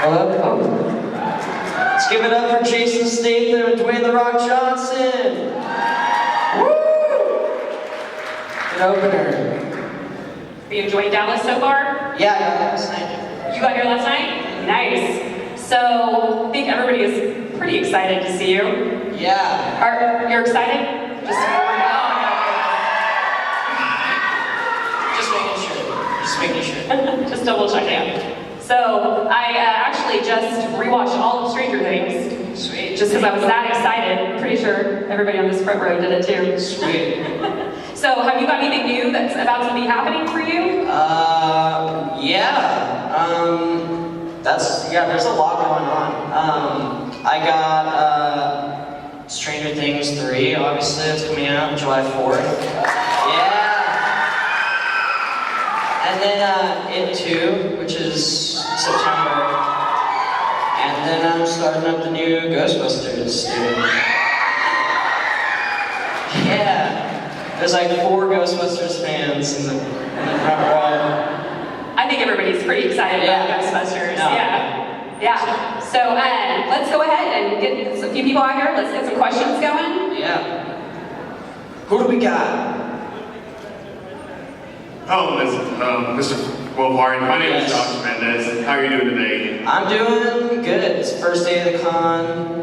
Hello? Oh. Let's give it up for Jason Statham and Dwayne "The Rock" Johnson. Woo! Good opener. Are you enjoying Dallas so far? Yeah, I got here last night. You got here last night? Nice. So, I think everybody is pretty excited to see you. Yeah. You're excited? Just making sure. just double checking. So, I actually just rewatched all of Stranger Things. Sweet. Just because I was that excited. I'm pretty sure everybody on this front row did it too. Sweet. So, have you got anything new that's about to be happening for you? There's a lot going on. I got Stranger Things 3, obviously, that's coming out July 4th. Yeah! And then It 2, which is September. And then I'm starting up the new Ghostbusters, dude. Yeah! There's like 4 Ghostbusters fans in the front row. I think everybody's pretty excited about Ghostbusters. No. Yeah. So let's go ahead and get a few people out here. Let's get some questions going. Yeah. Who do we got? Oh, Mr. Wolfhard. My name is Josh Mendez. How are you doing today? I'm doing good. It's the first day of the con.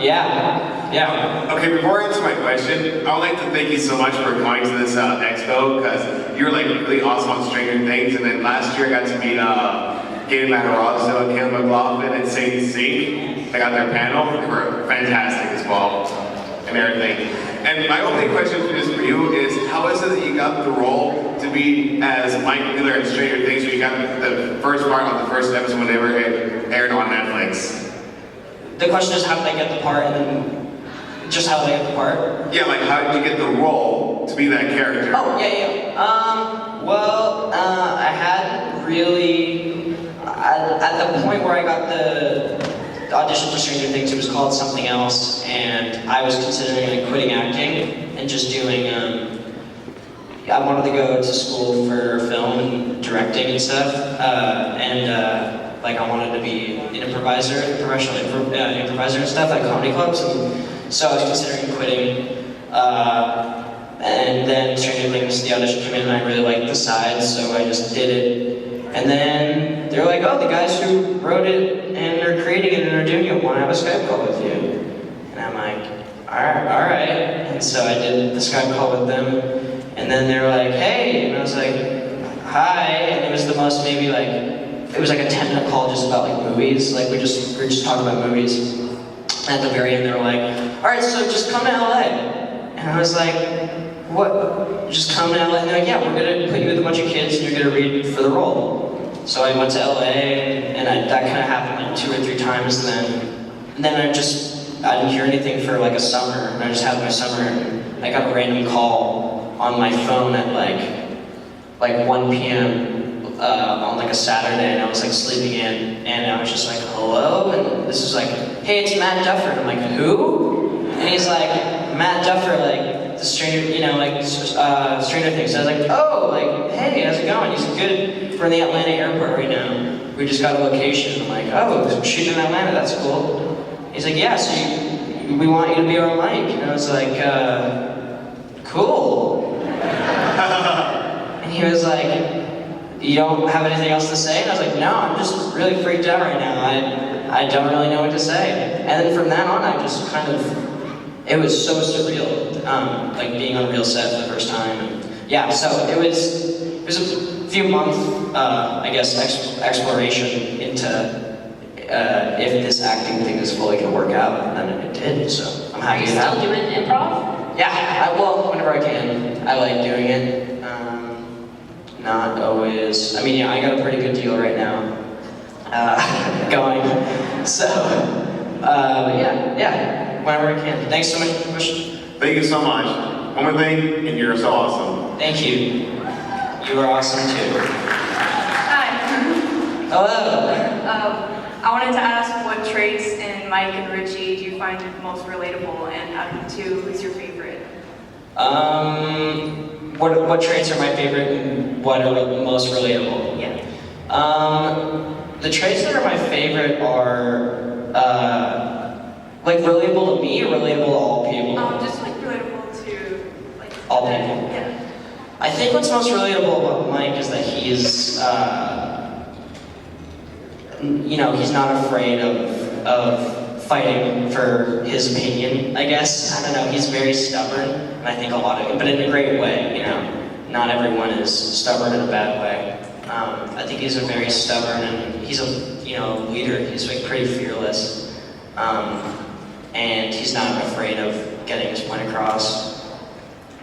Yeah. Okay, before I answer my question, I would like to thank you so much for coming to this Expo, because you were like really awesome on Stranger Things, and then last year I got to meet Gabe Macarazzo and Caleb McLaughlin and Sadie Sink. I got their panel. They were fantastic as well, and everything. And my only question for you is, how is it that you got the role to be as Mike Miller in Stranger Things when you got the first part on the first episode when they were aired on Netflix? The question is, how did I get the part, and then just how did I get the part? Yeah, like how did you get the role to be that character? Oh, yeah. I hadn't really, at the point where I got the audition for Stranger Things, it was called something else, and I was considering like quitting acting and just doing, I wanted to go to school for film and directing and stuff, like I wanted to be an improviser, professional improviser and stuff at comedy clubs, and so I was considering quitting. And then Stranger Things, the audition came in and I really liked the sides, so I just did it. And then they're like, oh, the guys who wrote it and are creating it and are doing it want to have a Skype call with you. And I'm like, all right. And so I did the Skype call with them. And then they were like, hey, and I was like, hi. And it was the most maybe like, it was like a 10-minute call just about like movies. Like we were just talking about movies. And at the very end they were like, all right, so just come to LA. And I was like, what? Just come to LA? And they're like, yeah, we're gonna put you with a bunch of kids and you're gonna read for the role. So I went to LA and that kind of happened like 2 or 3 times then. And then I didn't hear anything for like a summer, and I just had my summer, and I got a random call on my phone at like 1 p.m. On like a Saturday, and I was like sleeping in, and I was just like, hello? And this is like, hey, it's Matt Duffer. And I'm like, who? And he's like, Matt Duffer, like the Stranger, Stranger Things. So I was like, oh, like, hey, how's it going? He's good. We're in the Atlanta airport right now. We just got a location. I'm like, oh, shooting in Atlanta, that's cool. He's like, yeah, so we want you to be our mic. And I was like, cool. And he was like, you don't have anything else to say? And I was like, no, I'm just really freaked out right now. I don't really know what to say. And then from that on, I just kind of, it was so surreal, like being on a real set for the first time. And yeah, so it was a few months, I guess, exploration into if this acting thing is fully gonna work out, and it did, so I'm happy. Are you still doing improv? Yeah, whenever I can. I like doing it. Not always. I mean, yeah, I got a pretty good deal right now going. So, yeah, whenever I can. Thanks so much for the question. Thank you so much. One more thing, and you're so awesome. Thank you. You are awesome too. Hi. Hello. I wanted to ask what traits in Mike and Richie do you find most relatable, and out of the 2, who's your favorite? What traits are my favorite and what are most relatable? Yeah. The traits that are my favorite are like relatable to me or relatable to all people? Just like relatable to like All people. Yeah. I think what's most relatable about Mike is that he's, he's not afraid of fighting for his opinion, I guess. I don't know, he's very stubborn, and I think a lot of it, but in a great way, Not everyone is stubborn in a bad way. I think he's a very stubborn, and he's a leader. He's like pretty fearless, and he's not afraid of getting his point across.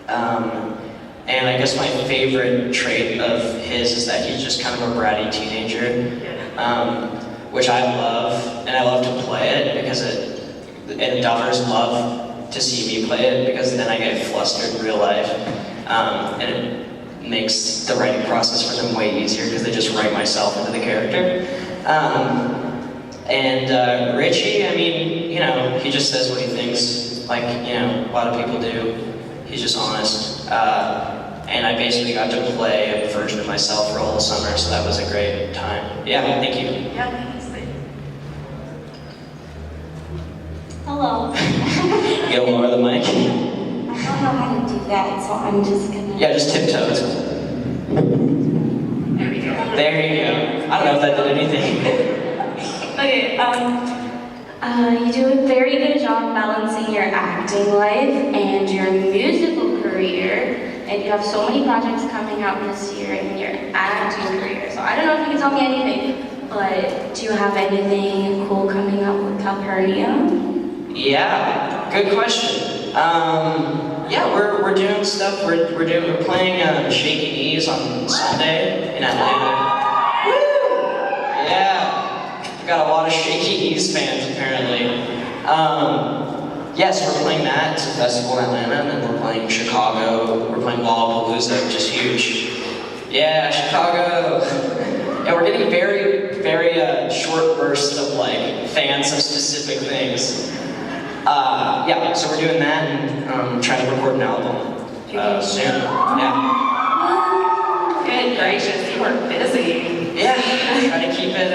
And I guess my favorite trait of his is that he's just kind of a bratty teenager, which I love, and I love to play it and dubbers love to see me play it because then I get flustered in real life, and it makes the writing process for them way easier because they just write myself into the character. And Richie, I mean, he just says what he thinks, like, a lot of people do. He's just honest. And I basically got to play a version of myself for a whole summer, so that was a great time. Yeah, thank you. Yeah, thanks. Hello. You gotta lower the mic. I don't know how to do that, so I'm just gonna... Yeah, just tiptoe. It's cool. There we go. There you go. I don't know if that did anything. Okay, You do a very good job balancing your acting life and your musical career, and you have so many projects coming out this year in your acting career. So I don't know if you can tell me anything, but do you have anything cool coming up with Calpurnia? Yeah, good question. Yeah, we're doing stuff. We're playing Shaky Knees on Sunday in Atlanta. Woo! Yeah, we got a lot of Shaky Knees fans apparently. Yes, we're playing that. It's a festival in Atlanta, and then we're playing Chicago. We're playing Lollapalooza, which is huge. Yeah, Chicago. Yeah, we're getting very, very short bursts of like fans of specific things. Yeah, so we're doing that and trying to record an album soon. Yeah. Good gracious, you are busy. Yeah, try to keep it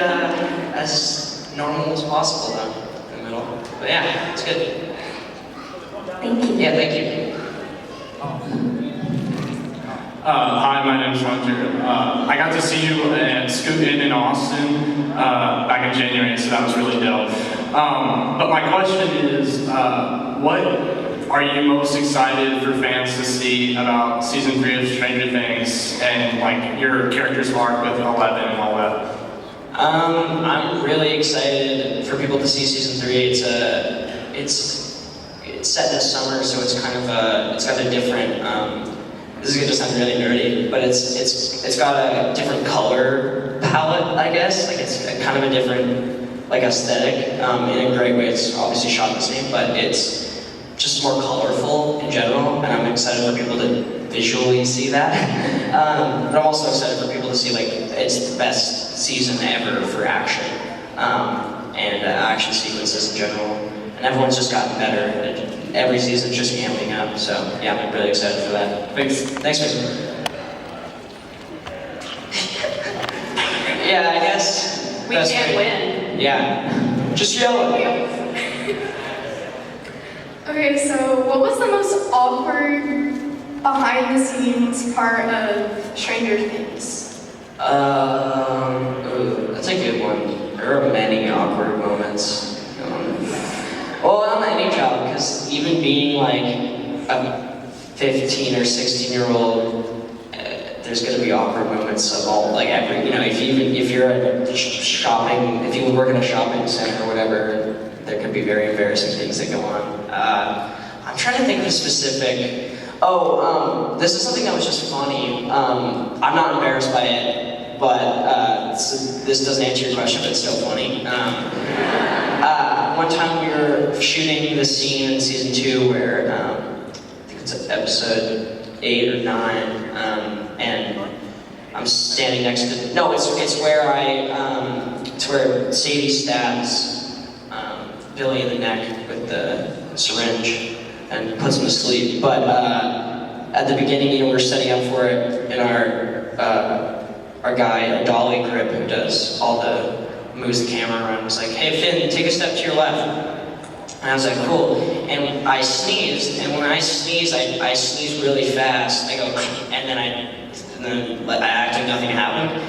as normal as possible though, in the middle. But yeah, it's good. Thank you. Yeah, thank you. Hi, my name's Roger. I got to see you at Scoot in Austin back in January, so that was really dope. But my question is, what are you most excited for fans to see about season 3 of Stranger Things and like your character's arc with 11 and all that? I'm really excited for people to see season 3. It's set in the summer, so it's kind of it's got a different. This is gonna sound really nerdy, but it's got a different color palette, I guess. Like it's kind of a different like aesthetic in a great way. It's obviously shot the same, but it's just more colorful in general, and I'm excited for people to visually see that. But I'm also excited for people to see like it's the best season ever for action and action sequences in general. And everyone's just gotten better. Every season's just amping up. So yeah, I'm really excited for that. Thanks. Thanks, Mason. Yeah, I guess. We that's can't great. win. Yeah. Just yell at me. Okay, so what was the most awkward behind the scenes part of Stranger Things? That's a good one. There are many awkward moments. Well, on any job, because even being like a 15 or 16-year-old, there's going to be awkward moments of all, like every, if you're at shopping, if you work in a shopping center or whatever, there could be very embarrassing things that go on. I'm trying to think of a specific. This is something that was just funny. I'm not embarrassed by it, but this doesn't answer your question, but it's still funny. One time we were shooting the scene in season 2 where I think it's episode 8 or 9, and I'm standing next to. No, it's where it's where Sadie stabs Billy in the neck with the syringe and puts him to sleep. But at the beginning, we're setting up for it, and our guy, Dolly Grip, who does all the moves the camera around and was like, "Hey Finn, take a step to your left." And I was like, "Cool." And I sneezed, and when I sneeze, I sneeze really fast. I go, and then I act like nothing happened.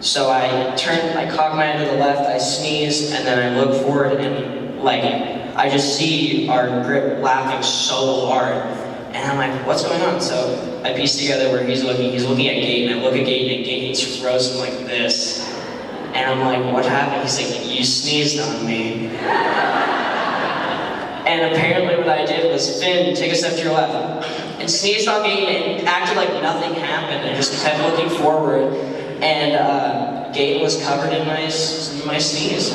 So I cock my head to the left, I sneeze, and then I look forward, and like, I just see our grip laughing so hard. And I'm like, what's going on? So I piece together where he's looking at Gate, and I look at Gate, and Gate's frozen like this. And I'm like, what happened? He's like, you sneezed on me. And apparently what I did was, Finn, take a step to your left. And sneezed on Gate and acted like nothing happened and just kept looking forward. And Gate was covered in my sneeze.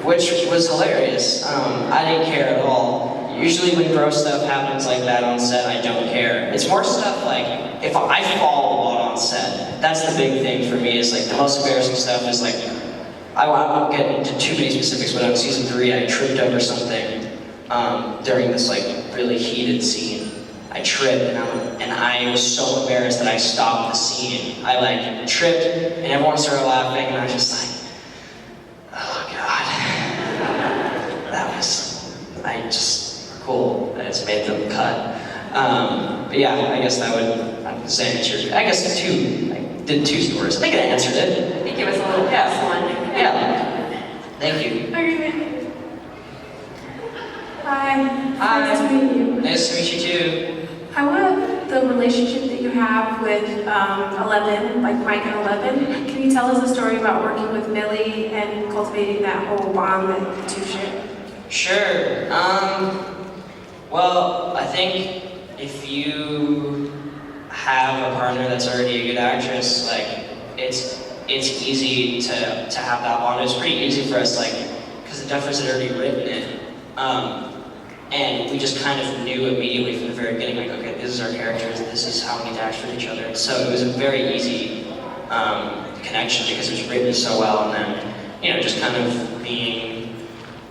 Which was hilarious. I didn't care at all. Usually when gross stuff happens like that on set, I don't care. It's more stuff like, if I fall a lot on set, that's the big thing for me, is like, the most embarrassing stuff is like, I won't get into too many specifics, but on season 3, I tripped over something during this like really heated scene. I tripped and I was so embarrassed that I stopped the scene. I like tripped and everyone started laughing and I was just like, oh God. That was, cool. I just made them cut. But yeah, I guess that would, I guess I did 2 stories. I think I answered it. I think it was a little yes one. Yeah. Thank you. Okay. Hi. Hi. Nice to meet you. Nice to meet you too. How about the relationship that you have with 11, like Mike and 11? Can you tell us a story about working with Millie and cultivating that whole bond that the two share? Sure. Well, I think if you have a partner that's already a good actress, like it's easy to have that bond. It was pretty easy for us, like, because the Duffers had already written it, and we just kind of knew immediately from the very beginning, like, okay, this is our characters, this is how we need to act with each other. So it was a very easy connection because it was written so well, and then, you know, just kind of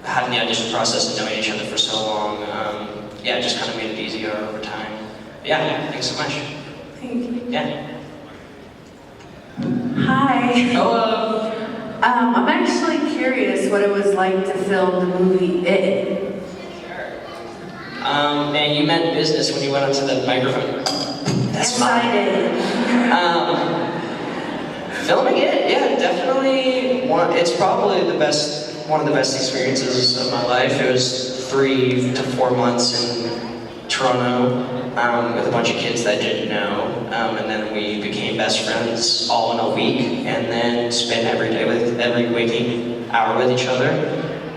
having the audition process and knowing each other for so long, yeah, it just kind of made it easier over time. But yeah, thanks so much. Thank you. Yeah. Hi. Hello. I'm actually curious what it was like to film the movie It. Man, you meant business when you went up to the microphone. That's Yes, I did. Filming it, yeah, definitely. It's probably one of the best experiences of my life. It was 3 to 4 months in Toronto with a bunch of kids that I didn't know, and then we became best friends all in a week, and then spent every waking hour with each other.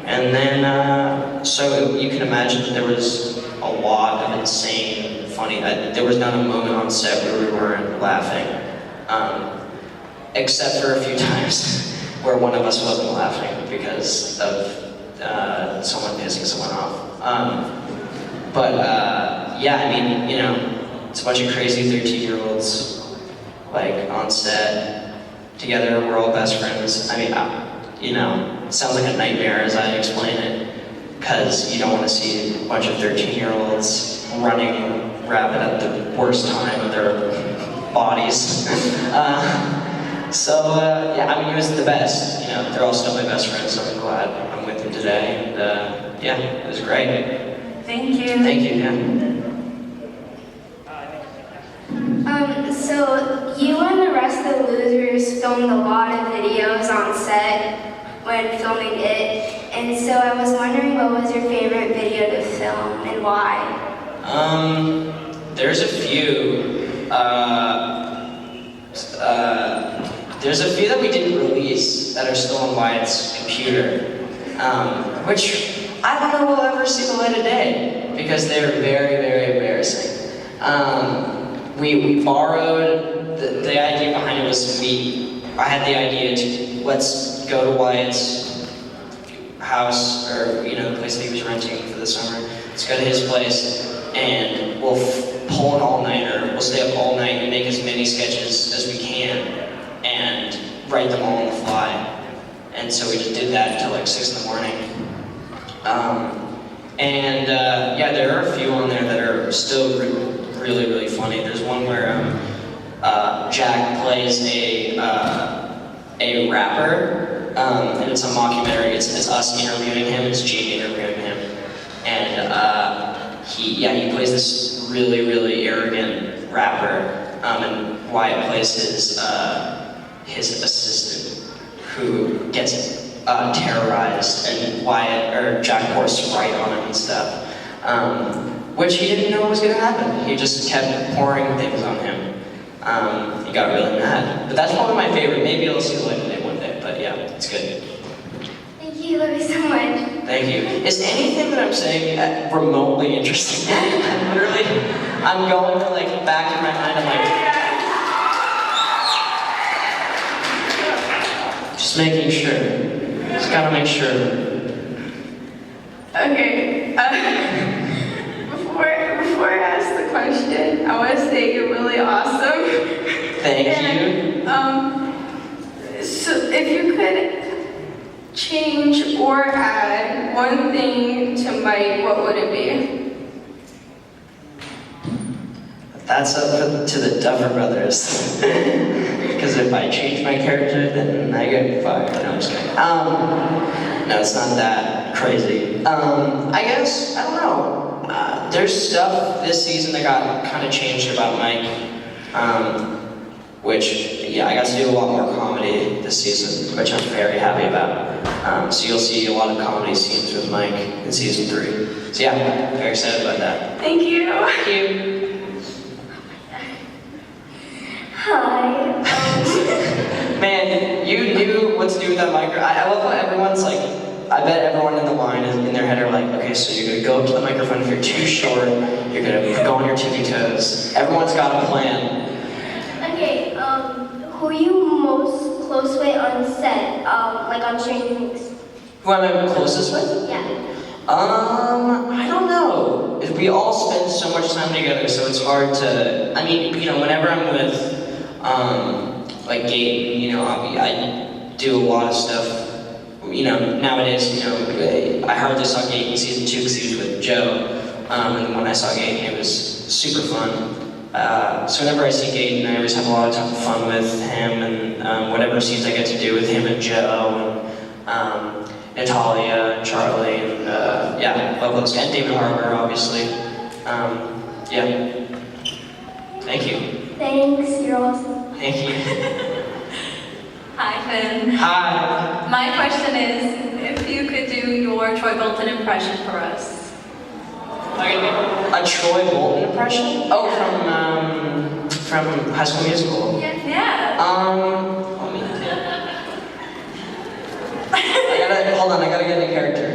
And then, so you can imagine that there was a lot of insane, funny, there was not a moment on set where we weren't laughing, except for a few times where one of us wasn't laughing because of someone pissing someone off. Yeah, I mean, you know, it's a bunch of crazy 13-year-olds, like, on set, together, we're all best friends. I mean, you know, it sounds like a nightmare as I explain it, because you don't want to see a bunch of 13-year-olds running rapid at the worst time of their bodies. Yeah, I mean, it was the best. You know, they're all still my best friends, so I'm glad I'm with them today. And yeah, it was great. Thank you. Thank you, yeah. So you and the rest of the losers filmed a lot of videos on set when filming It, and so I was wondering what was your favorite video to film and why? There's a few. There's a few that we didn't release that are still on Wyatt's computer, which I don't know will ever see the light of day because they're very, very embarrassing. We borrowed, the idea behind it was I had the idea to, let's go to Wyatt's house, or, you know, the place that he was renting for the summer. Let's go to his place, and we'll pull an all-nighter. We'll stay up all night and make as many sketches as we can, and write them all on the fly. And so we just did that until like 6 in the morning. Yeah, there are a few on there that are still really, really funny. There's one where Jack plays a a rapper, and it's a mockumentary. It's us interviewing him, it's Geek interviewing him. And he plays this really, really arrogant rapper, and Wyatt plays his assistant, who gets terrorized, and Wyatt, or Jack pours right on him and stuff. Which he didn't know was gonna happen. He just kept pouring things on him. He got really mad. But that's probably my favorite. Maybe you'll see the light of day one day, but yeah, it's good. Thank you, love you so much. Thank you. Is anything that I'm saying remotely interesting? I'm going to like back in my mind, I'm like, just making sure. Just gotta make sure. Okay, before I ask the question, I want to say you're really awesome. Thank you. So if you could change or add one thing to Mike, what would it be? That's up to the Duffer Brothers. Because if I change my character, then I get fired. No, I'm just kidding. No, it's not that crazy. I guess, I don't know. There's stuff this season that got kind of changed about Mike. Which, yeah, I got to do a lot more comedy this season, which I'm very happy about. So you'll see a lot of comedy scenes with Mike in season 3. So yeah, very excited about that. Thank you. Thank you. Hi. Man, you knew what to do with that microphone. I love how everyone's like, I bet everyone in the line is in their head are like, okay, so you're gonna go up to the microphone if you're too short, you're gonna go on your tippy toes. Everyone's got a plan. Okay, who are you most close with on set, like on Stranger Things? Who am I closest with? Yeah. I don't know. We all spend so much time together, so it's hard to, I mean, you know, whenever I'm with, like Gaten, you know, I do a lot of stuff. You know, nowadays, you know, I hardly saw Gaten in season 2 because he was with Joe. And when I saw Gaten, it was super fun. So whenever I see Gaten, I always have a lot of fun with him and whatever scenes I get to do with him and Joe and Natalia and Charlie and yeah, love those guys. And David Harbour, obviously. Yeah. Thank you. Thanks, you're awesome. Thank you. Hi, Finn. Hi. My question is, if you could do your Troy Bolton impression for us. A Troy Bolton impression? Oh, from High School Musical. Yeah. Let me hold on, I gotta get in character.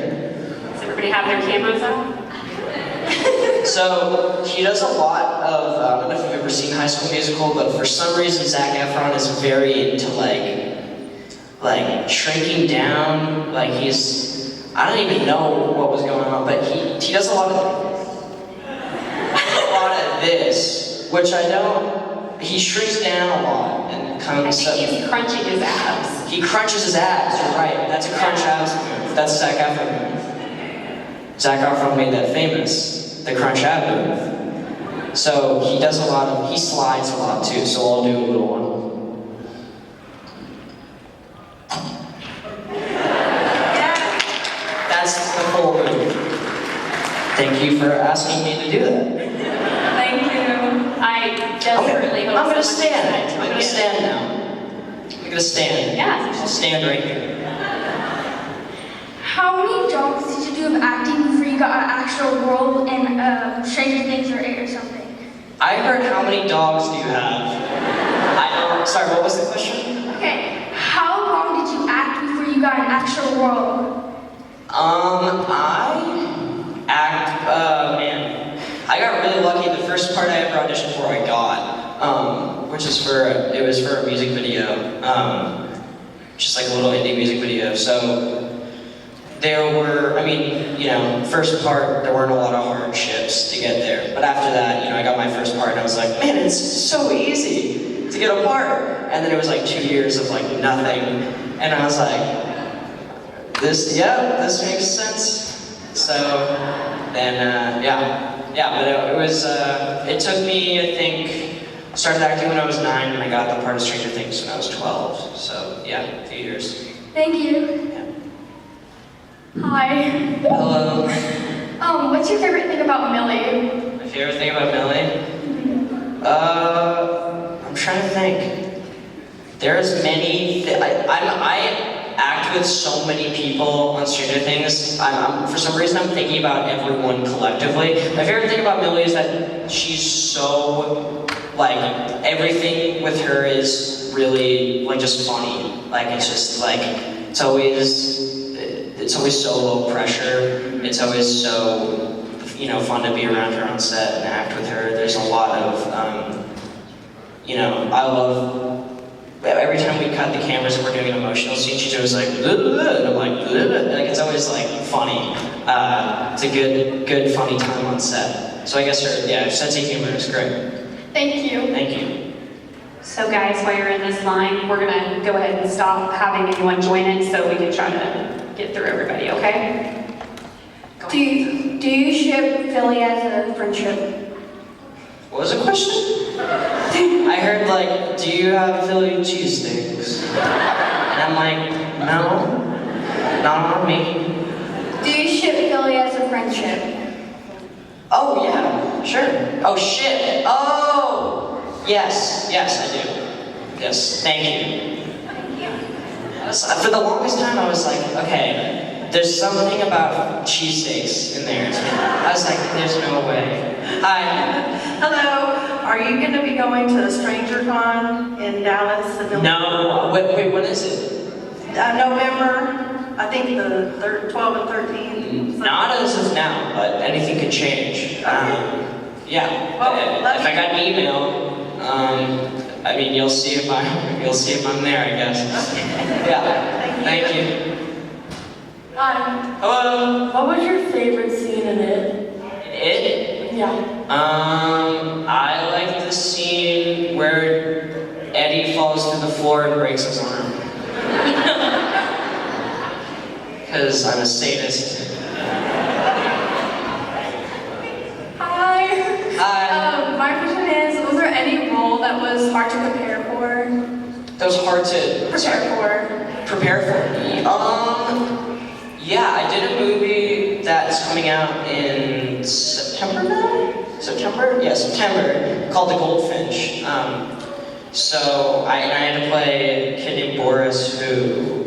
Does everybody have their cameras on? So, he does a lot of, I don't know if you've ever seen High School Musical, but for some reason Zac Efron is very into like shrinking down, like he's, I don't even know what was going on, but he does a lot of this, which I don't, he shrinks down a lot and comes I think he's crunching his abs. He crunches his abs, you're right, that's a crunch abs move, that's a Zac Efron move. Zac Efron made that famous, the crunch ab move. So he does a lot of, he slides a lot too, so I'll do a little one. That's the full move. Thank you for asking me to do that. Thank you. I desperately hope I'm gonna someone stand. decides to I'm gonna get- stand now. I'm gonna stand. Yeah. I'll stand right here. How many jobs did you do of acting before you got an actual role in Stranger Things or It or something? I heard how many dogs do you have? Sorry, what was the question? Okay, how long did you act before you got an actual role? Man, I got really lucky. The first part I ever auditioned for, I got, which is it was for a music video, just like a little indie music video. So there were, I mean, you know, first part, there weren't a lot of hardships to get there. But after that, you know, I got my first part and I was like, man, it's so easy to get a part. And then it was like 2 years of like nothing. And I was like, this makes sense. So then, yeah, but it was, it took me, I think, started acting when I was 9, and I got the part of Stranger Things when I was 12. So yeah, a few years. Thank you. Yeah. Hi. Hello. What's your favorite thing about Millie? My favorite thing about Millie? I'm trying to think. There's many. I act with so many people on Stranger Things. For some reason, I'm thinking about everyone collectively. My favorite thing about Millie is that she's so, like, everything with her is really, like, just funny. Like, it's just, like, it's always so low pressure. It's always so, you know, fun to be around her on set and act with her. There's a lot of, you know, I love. Every time we cut the cameras and we're doing an emotional scene, she's always like, "Bleh, bleh," and I'm like, "Bleh, bleh." Like, it's always like funny. It's a good, funny time on set. So I guess her sense of humor is great. Thank you. Thank you. So guys, while you're in this line, we're gonna go ahead and stop having anyone join in so we can try to get through everybody, okay? Go Do you ship Philly as a friendship? What was the question? I heard, like, do you have Philly cheesesteaks? And I'm like, no, not on me. Do you ship Philly as a friendship? Oh, yeah, sure. Oh, shit. Oh! Yes, I do. Yes, thank you. For the longest time, I was like, okay, there's something about cheesesteaks in there. I was like, there's no way. Hi. Hello. Are you going to be going to StrangerCon in Dallas? No. Wait, when is it? November. I think the 12 and 13. Not as of now, but anything could change. Yeah. Well, if I got an email, I mean, you'll see if I'm there, I guess. Okay. Yeah. Thank you. Hi. Hello. What was your favorite scene in it? It? Yeah. I like the scene where Eddie falls to the floor and breaks his arm. Because I'm a sadist. Hi. Hi. My question is, was there any role that was hard to prepare for? That was hard to prepare for. Yeah, I did a movie that's coming out in September now? September? Yeah, September, called The Goldfinch. So I had to play a kid named Boris who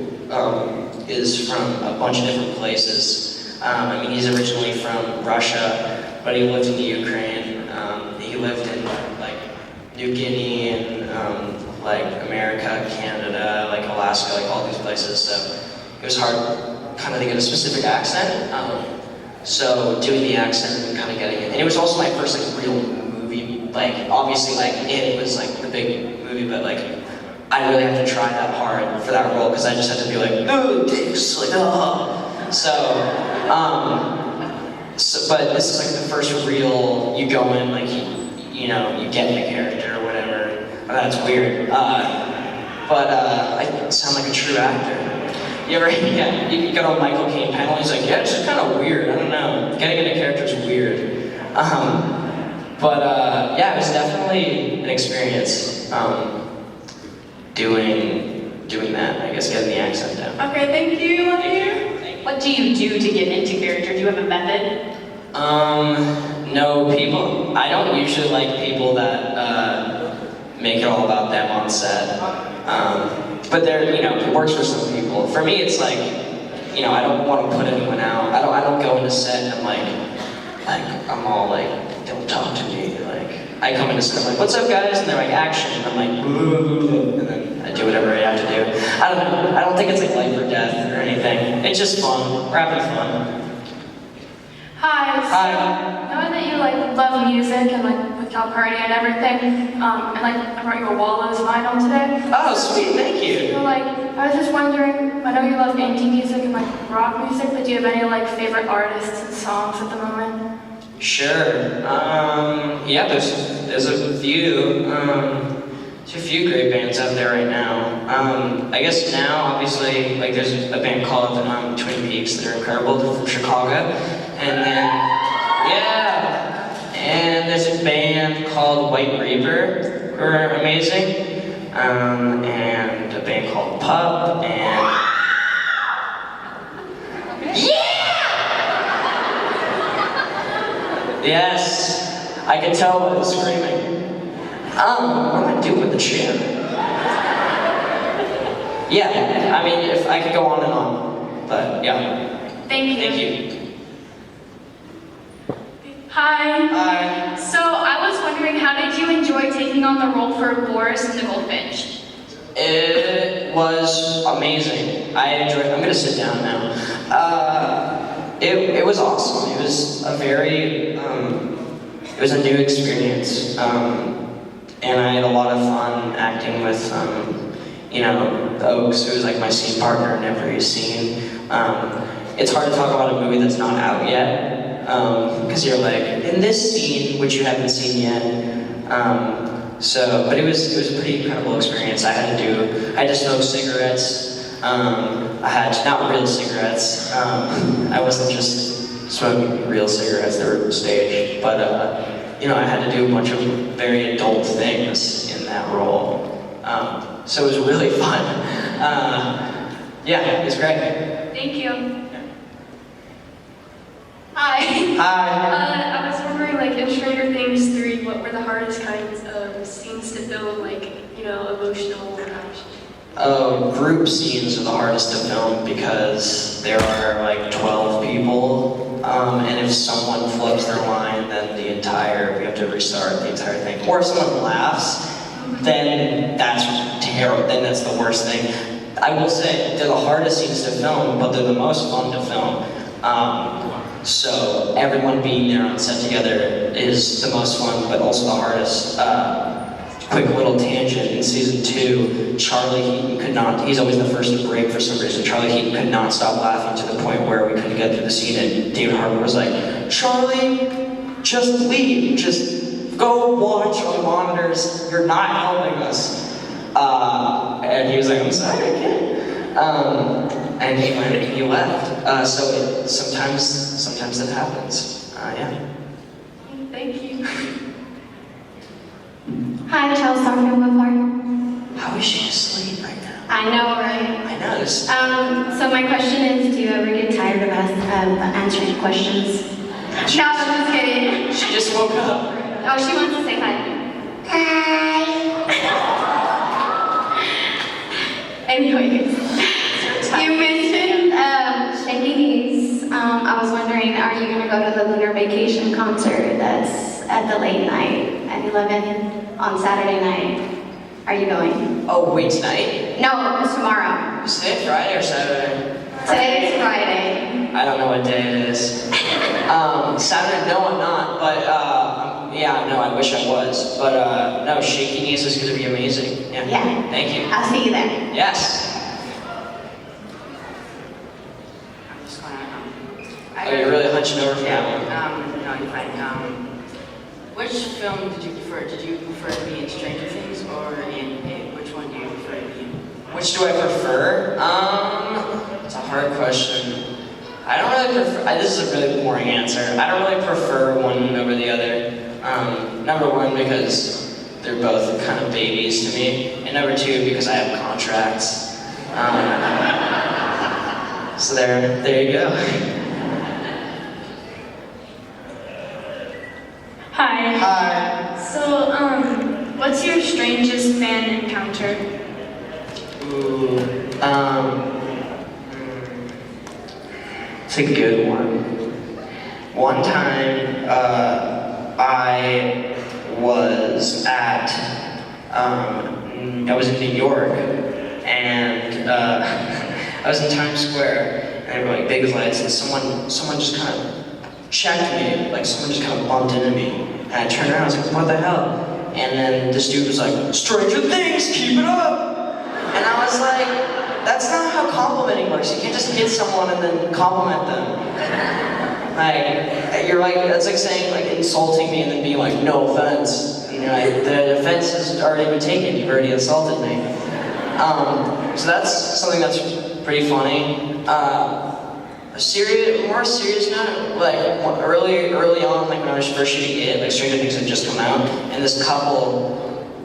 is from a bunch of different places. I mean, he's originally from Russia, but he lived in the Ukraine. He lived in, like, New Guinea and, like, America, Canada, like, Alaska, like, all these places. So it was hard kind of to get a specific accent. So doing the accent and kind of getting it. And it was also my first, like, real movie. Like, obviously, like, it was, like, the big movie, but, like, I really had to try that hard for that role because I just had to be like, no, dicks, like, oh. But this is, like, the first real, you go in, like, you know, you get the character or whatever. That's weird. I sound like a true actor. You ever, yeah, you go to a Michael Caine panel, he's like, yeah, it's just kind of weird, I don't know. Getting into character is weird. Yeah, it was definitely an experience doing that, I guess, getting the accent down. Okay, thank you. Love you. What do you do to get into character? Do you have a method? No, I don't usually like people that make it all about them on set. But you know, it works for some people. For me, it's like, you know, I don't want to put anyone out. I don't go into set and I'm all like, don't talk to me. Like, I come into set like, what's up, guys? And they're like, action. And I'm like, boo, and then I do whatever I have to do. I don't know. I don't think it's like life or death or anything. It's just fun. We're having fun. Hi. Hi. Knowing that you love music and with Cal Party and everything, and I brought you a Wallows vinyl today. Oh, sweet. Thank you. So I was just wondering, I know you love indie music and rock music, but do you have any favorite artists and songs at the moment? Sure. Yeah, there's a few. There's a few great bands out there right now. I guess now, obviously, there's a band called Twin Peaks that are incredible. They're from Chicago. And then, yeah. And there's a band called White Reaper, who are amazing, and a band called Pup, and yes, I can tell by the screaming. What do I do with the chair? Yeah, I mean, if I could go on and on, but yeah. Thank you. Thank you. Hi. Hi. So I was wondering, how did you enjoy taking on the role for Boris and the Goldfinch? It was amazing. I enjoyed it. I'm gonna sit down now. It was awesome. It was a very, it was a new experience. And I had a lot of fun acting with, you know, Oaks, who was like my scene partner in every scene. It's hard to talk about a movie that's not out yet, because you're like, in this scene, which you haven't seen yet. But it was a pretty incredible experience. I had to smoke cigarettes. I had, not real cigarettes. I wasn't just smoking real cigarettes, they were staged. But, you know, I had to do a bunch of very adult things in that role. So it was really fun. Yeah, it was great. Thank you. Hi. Hi. I was wondering, like, in Stranger Things 3, what were the hardest kinds of scenes to film, like, you know, emotional action? Group scenes are the hardest to film because there are like 12 people, and if someone flubs their line, then we have to restart the entire thing. Or if someone laughs, then that's terrible, then that's the worst thing. I will say, they're the hardest scenes to film, but they're the most fun to film. So everyone being there on set together is the most fun, but also the hardest. Quick little tangent, in season 2, Charlie Heaton could not, he's always the first to break for some reason, Charlie Heaton could not stop laughing to the point where we couldn't get through the scene, and David Harbour was like, Charlie, just leave, just go watch on monitors, you're not helping us. And he was like, I'm sorry, I can't. And he went and he left. So sometimes that happens, yeah. Thank you. Hi, Chelsea Finn Wolfhard. How is she asleep right now? I know, right? I noticed. So my question is, do you ever get tired of answering questions? No, I'm just kidding. She just woke up. Oh, she wants to say hi. Anyways, you mentioned Shaky Knees. I was wondering, are you going to go to the Lunar Vacation concert that's at the late night at 11 on Saturday night? Are you going? Oh, wait, tonight? No, it's tomorrow. Is today Friday or Saturday? Today's Friday. I don't know what day it is. Saturday, no, I'm not, but yeah, no, I wish I was. But no, Shaky Knees is going to be amazing. Yeah. Yeah. Thank you. I'll see you there. Yes. Oh, you're really hunching over for that one. No, you're fine. Which film did you prefer? Did you prefer to be in Stranger Things or in which one do you prefer to be in? Which do I prefer? It's a hard question. I don't really prefer, this is a really boring answer. I don't really prefer one over the other. Number one, because they're both kind of babies to me. And number two, because I have contracts. So there you go. Hi. Hi. So, what's your strangest fan encounter? Ooh, it's a good one. One time, I was in New York, and I was in Times Square, and there were like big lights, and someone just kind of checked me, like someone just kind of bumped into me, and I turned around, I was like, what the hell? And then this dude was like, Stranger Things, keep it up! And I was like, that's not how complimenting works. You can't just hit someone and then compliment them. Like, you're like, that's like saying, like, insulting me and then being like, no offense. You know, like, the offense has already been taken, you've already insulted me. So that's something that's pretty funny. More serious note, like early on, like when I was first shooting it, like Stranger Things had just come out, and this couple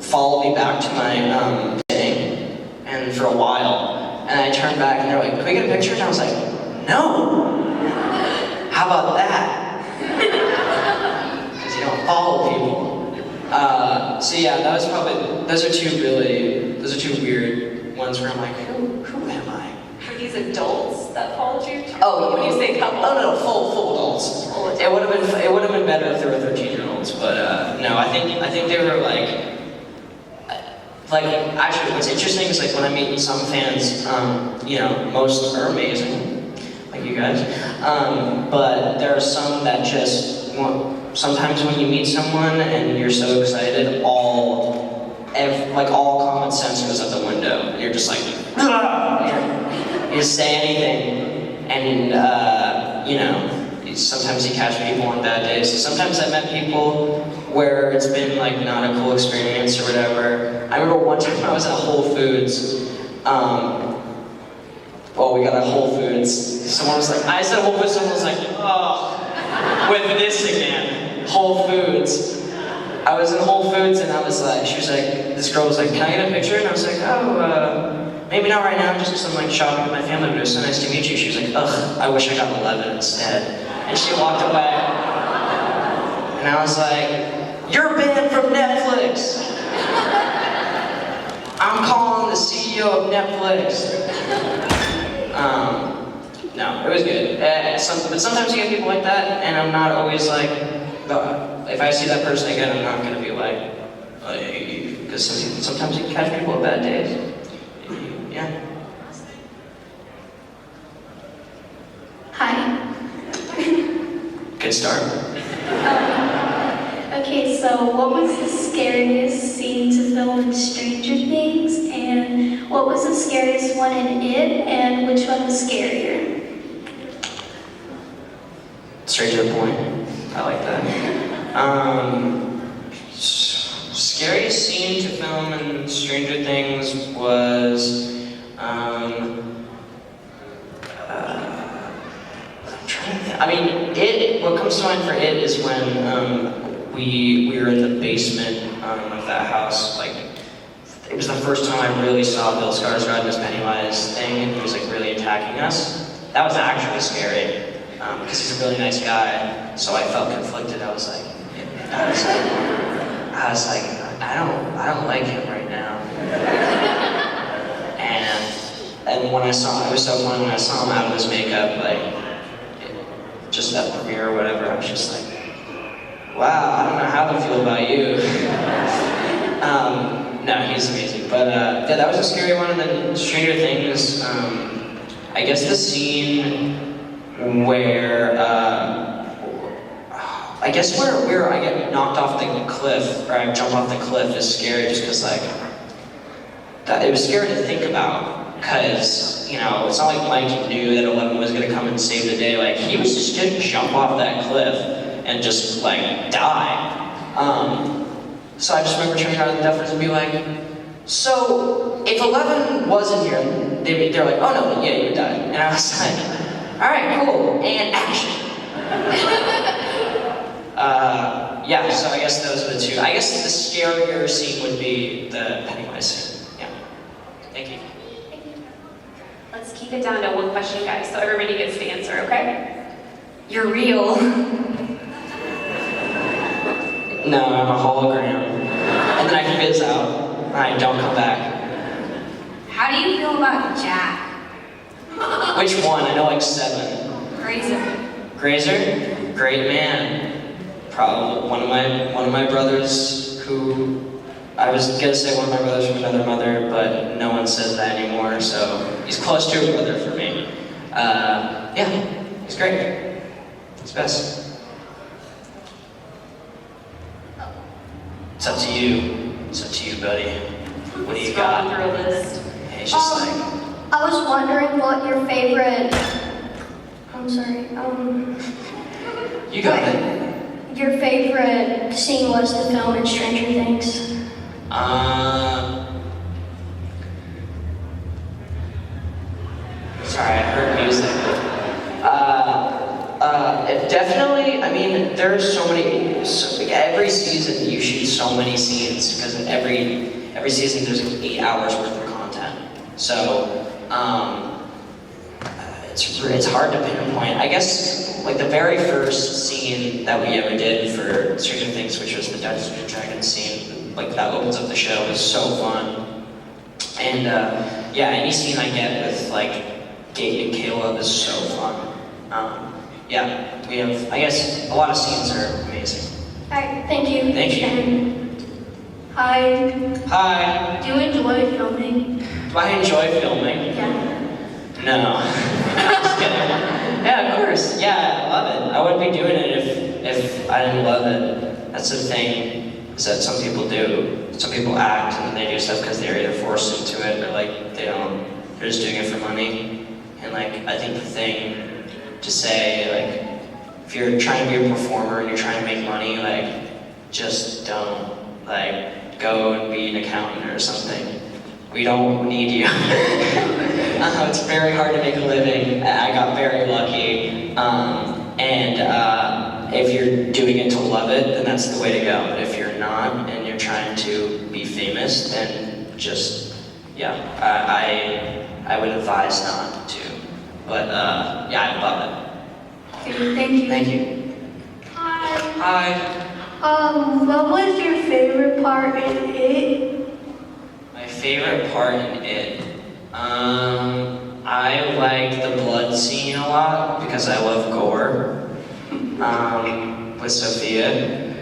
followed me back to my thing, and for a while, and I turned back and they're like, "Can we get a picture?" And I was like, "No. How about that?" Because you don't follow people. So yeah, that was probably, those are two weird ones where I'm like, who am I? Were these adults that followed you? Oh, when you say couple? Oh no, full adults. It would have been better if they were 13-year-olds, but no, I think they were like actually what's interesting is like when I meet some fans, you know, most are amazing, like you guys, but there are some that just sometimes when you meet someone and you're so excited, all common sense goes out the window, and you're just like, you just say anything, and you know, sometimes you catch people on bad days. So sometimes I've met people where it's been like not a cool experience or whatever. I remember one time I was at Whole Foods. Well, we got at Whole Foods. Someone was like, I said Whole Foods, someone was like, oh, with this again, Whole Foods. I was in Whole Foods and I was like, she was like, this girl was like, can I get a picture? And I was like, oh, maybe not right now, just because I'm like shopping with my family, but it was so nice to meet you. She was like, ugh, I wish I got 11 instead. And she walked away. And I was like, you're banned from Netflix. I'm calling the CEO of Netflix. No, it was good. But sometimes you get people like that, and I'm not always like, if I see that person again, I'm not going to be like, because sometimes you catch people at bad days. Yeah. Hi. Good start. Okay, so what was the scariest scene to film in Stranger Things, and what was the scariest one in It, and which one was scarier? Straight to the point. I like that. Scariest scene to film in Stranger Things was, I'm trying to think. I mean, what comes to mind for It is when we were in the basement of that house. Like, it was the first time I really saw Bill Skarsgård in his Pennywise thing, and he was like really attacking us. That was actually scary. Because he's a really nice guy, so I felt conflicted. I was like, I don't like him right now. And when I saw, it was so funny when I saw him out of his makeup, like just at premiere or whatever. I was just like, wow, I don't know how to feel about you. No, he's amazing. But yeah, that was a scary one. And then Stranger Things, I guess the scene where I guess where I get knocked off the cliff, or I jump off the cliff, is scary just because like it was scary to think about, because you know it's not like Mike knew that 11 was gonna come and save the day. Like he was just gonna jump off that cliff and just like die. So I just remember turning around to the Duffers and be like, so if 11 wasn't here, they're like, oh no, yeah, you would die. And I was like, all right, cool, and action. Yeah, so I guess those are the two. I guess the scarier scene would be the Pennywise scene. Yeah. Thank you. Let's keep it down to one question, guys, so everybody gets to answer, okay? You're real. No, I'm a hologram. And then I fizz out, and I don't come back. How do you feel about Jack? Which one? I know like 7. Grazer? Great man. Probably one of my brothers who, I was gonna say one of my brothers from another mother, but no one says that anymore, so he's close to a brother for me. Yeah, he's great. He's best. It's up to you. It's up to you, buddy. What do you got? Scroll through a list. Hey, it's just like, I was wondering what your favorite, you got it. your favorite scene was to film in Stranger Things. Sorry, I heard music. Definitely, I mean, there's so many, every season you shoot so many scenes because every season there's like 8 hours worth of content. So it's hard to pinpoint. I guess like the very first scene that we ever did for Stranger Things, which was the Dungeons and Dragons scene, like that opens up the show, was so fun. And yeah, any scene I get with like Geek and Caleb is so fun. Yeah, we have, I guess, a lot of scenes are amazing. Alright, thank you. Thank you. And hi. Hi. Do you enjoy filming? Do I enjoy filming? Yeah. No. Just kidding. Yeah, of course. Yeah, I love it. I wouldn't be doing it if I didn't love it. That's the thing, is that some people do. Some people act and they do stuff because they're either forced into it or like they don't. They're just doing it for money. And like, I think the thing to say, like, if you're trying to be a performer and you're trying to make money, like, just don't, like, go and be an accountant or something. We don't need you. It's very hard to make a living. I got very lucky. If you're doing it to love it, then that's the way to go. But if you're not and you're trying to be famous, then just, yeah, I would advise not to. But yeah, I love it. Okay, thank you. Thank you. Hi. Hi. What was your favorite part in it? My favorite part in it, I like the blood scene a lot because I love gore. With Sophia,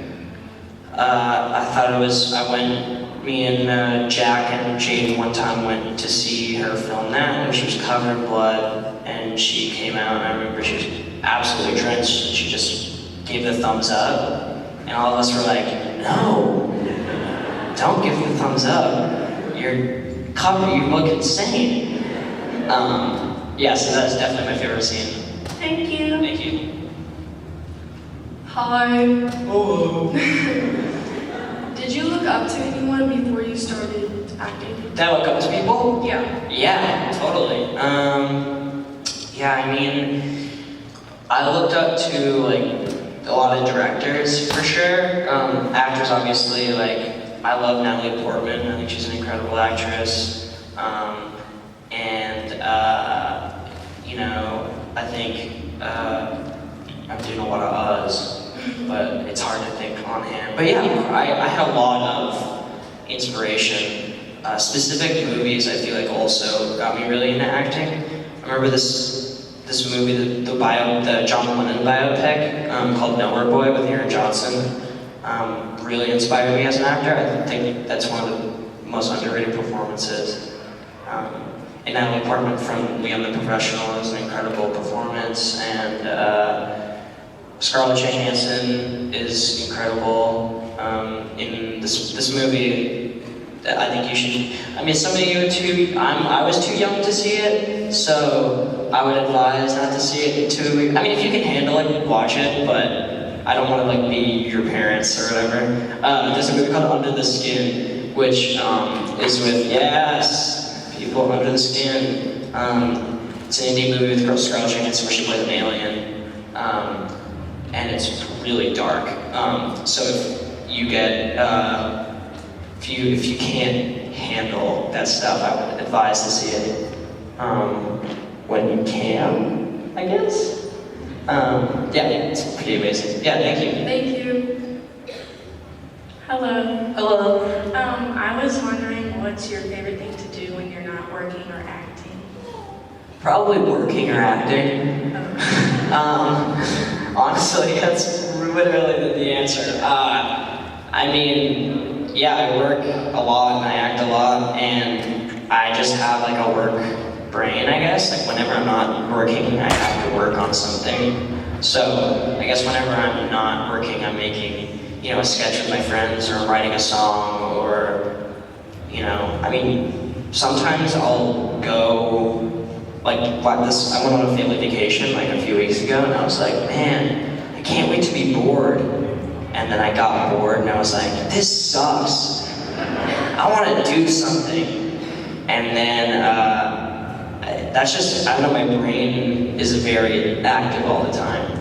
me and Jack and Jade one time went to see her film that, and she was covered in blood, and she came out, and I remember she was absolutely drenched, and she just gave the thumbs up, and all of us were like, no, don't give the thumbs up, you're covered, you look insane. Yeah, so that's definitely my favorite scene. Thank you. Thank you. Hi. Hello. Did you look up to anyone before you started acting? Did I look up to people? Yeah. Yeah, totally. Yeah, I mean, I looked up to like a lot of directors for sure. Actors, obviously, like I love Natalie Portman. I think she's an incredible actress. You know, I think I'm doing a lot of Oz, but it's hard to think on hand. But yeah, I had a lot of inspiration. Specific movies, I feel like, also got me really into acting. I remember this movie, the John Lennon biopic called Nowhere Boy with Aaron Johnson. Really inspired me as an actor. I think that's one of the most underrated performances. And Natalie Portman from Leon the Professional is an incredible performance, and Scarlett Johansson is incredible in this movie. I think you should. I mean, some of you too. I was too young to see it, so I would advise not to see it too. I mean, if you can handle it, watch it. But I don't want to like be your parents or whatever. There's a movie called Under the Skin, which is with people under the skin. It's an indie movie with Scarlett Johansson where she plays an alien, and it's really dark. So if you get if you can't handle that stuff, I would advise to see it when you can, I guess. Yeah, it's pretty amazing. Yeah, thank you. Thank you. Hello. Hello. I was wondering, what's your favorite thing to do when you're not working or acting? Probably working or acting. Honestly, that's literally the answer. I mean, yeah, I work a lot and I act a lot, and I just have like a work brain, I guess. Like whenever I'm not working, I have to work on something. So I guess whenever I'm not working, I'm making, a sketch with my friends, or I'm writing a song, or, I mean, sometimes I'll go, like I went on a family vacation like a few weeks ago, and I was like, man, I can't wait to be bored. And then I got bored, and I was like, this sucks. I want to do something. And then, that's just, I don't know, my brain is very active all the time.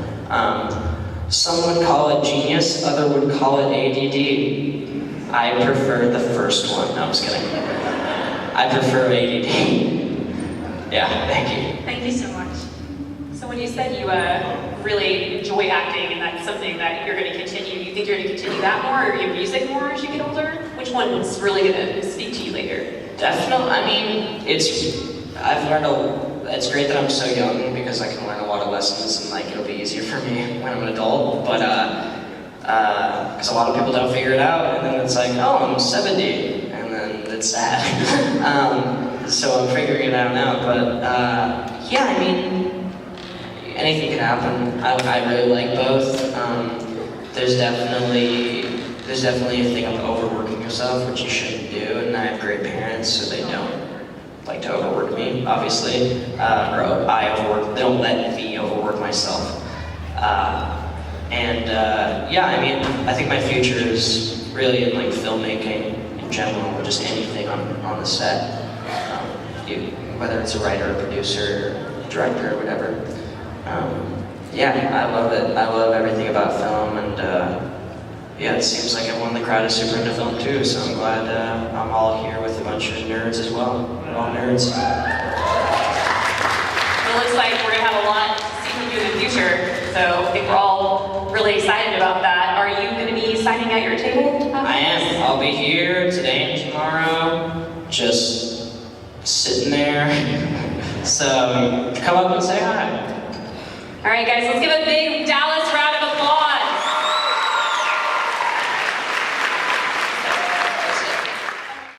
Some would call it genius, other would call it ADD. I prefer the first one. No, I'm just kidding. I prefer ADD. Yeah, thank you. Thank you so much. So when you said you really enjoy acting and that's something that you're going to continue, you think you're going to continue that more or your music more as you get older? Which one's really going to speak to you later? Definitely. I mean, it's great that I'm so young because I can learn a lot of lessons and like it'll be easier for me when I'm an adult. But because a lot of people don't figure it out, and then it's like, oh, I'm 70, and then it's sad. So I'm figuring it out now. But yeah, I mean, anything can happen. I really like both. There's definitely a thing of overworking yourself, which you shouldn't do, and I have great parents, so they don't like to overwork me, obviously, they don't let me overwork myself. Yeah, I mean, I think my future is really in like filmmaking in general, or just anything on the set, whether it's a writer, a producer, director, or whatever. Yeah, I love it. I love everything about film, and yeah, it seems like everyone in the crowd is super into film too, so I'm glad I'm all here with a bunch of nerds as well. We're all nerds. It looks like we're going to have a lot to see from you in the future, so I think we're all really excited about that. Are you going to be signing at your table? I am. I'll be here today and tomorrow, just sitting there. So come up and say hi. All right, guys, let's give a big Dallas round